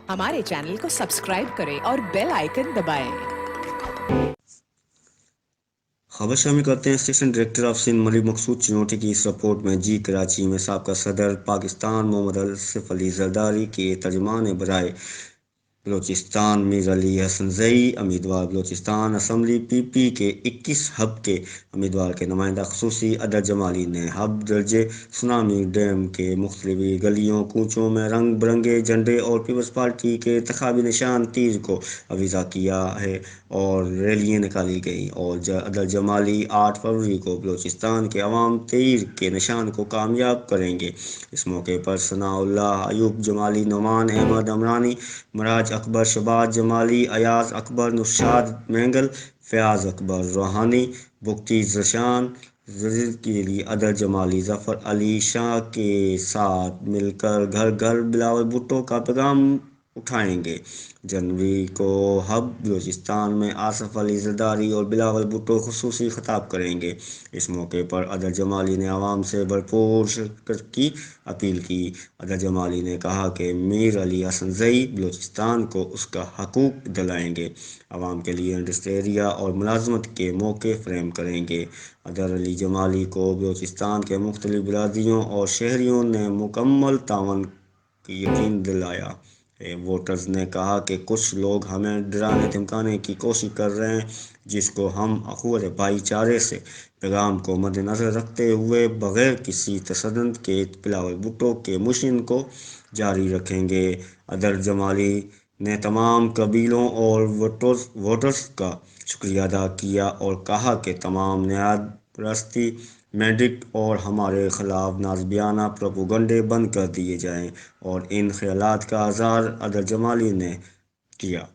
हमारे चैनल को सब्सक्राइब करें और बेल आइकन दबाएं। खबर शामिल करते हैं। Assistant director of Sindh Malik Maqsood Chinoti की इस रिपोर्ट में जी कराची में साबका सदर पाकिस्तान मोहम्मद आसिफ अली जरदारी के तर्जुमान बराए बलोचिस्तान मीर अली हसनज़ई उम्मीदवार बलोचिस्तान असम्बली पीपी के 21 हब के उम्मीदवार के नुमाइंदा खसूसी अदर जमाली ने हब दर्जे सुनामी डैम के मुख्तलिफ गलियों कूचों में रंग बिरंगे झंडे और पीपल्स पार्टी के इंतखाबी निशान तीर को अविज़ा किया है और रैलियाँ निकाली गई और अदर जमाली 8 फरवरी को बलोचिस्तान के अवाम तीर के निशान को कामयाब करेंगे। इस मौके पर सनाउल्लाह अयूब जमाली नुमान अहमद अमरानी मराज अकबर शबाज जमाली अयाज अकबर नुशाद मैंगल फ़याज़ अकबर रूहानी बुख्ती ज़शान जजीर के लिए अदर जमाली ज़फ़र अली शाह के साथ मिलकर घर घर बिलावल भुट्टो का पैगाम उठाएंगे। जनवरी को हब बलूचिस्तान में आसिफ अली जरदारी और बिलावल भुट्टो खुसूसी खिताब करेंगे। इस मौके पर अदर जमाली ने आवाम से भरपूर शिरकत की अपील की। अदर जमाली ने कहा कि मीर अली हसनज़ई बलूचिस्तान को उसका हकूक़ दिलाएंगे, आवाम के लिए इंडस्ट्री एरिया और मुलाजमत के मौके फ्रेम करेंगे। अदर अली जमाली को बलूचिस्तान के मुख्तलिफ बिरादरियों और शहरियों ने मुकम्मल तावन की यकीन दिलाया है। वोटर्स ने कहा कि कुछ लोग हमें डराने धमकाने की कोशिश कर रहे हैं, जिसको हम अखुवत भाईचारे से पैगाम को मद्देनज़र रखते हुए बग़ैर किसी तशद्दुद के बिलावल भुट्टो के मिशन को जारी रखेंगे। अदर जमाली ने तमाम कबीलों और वोटर्स का शुक्रिया अदा किया और कहा कि तमाम न्याय परस्ती मेडिक और हमारे ख़िलाफ़ नाज़बियाना प्रोपेगंडे बंद कर दिए जाएं और इन ख़यालात का इज़हार अदर जमाली ने किया।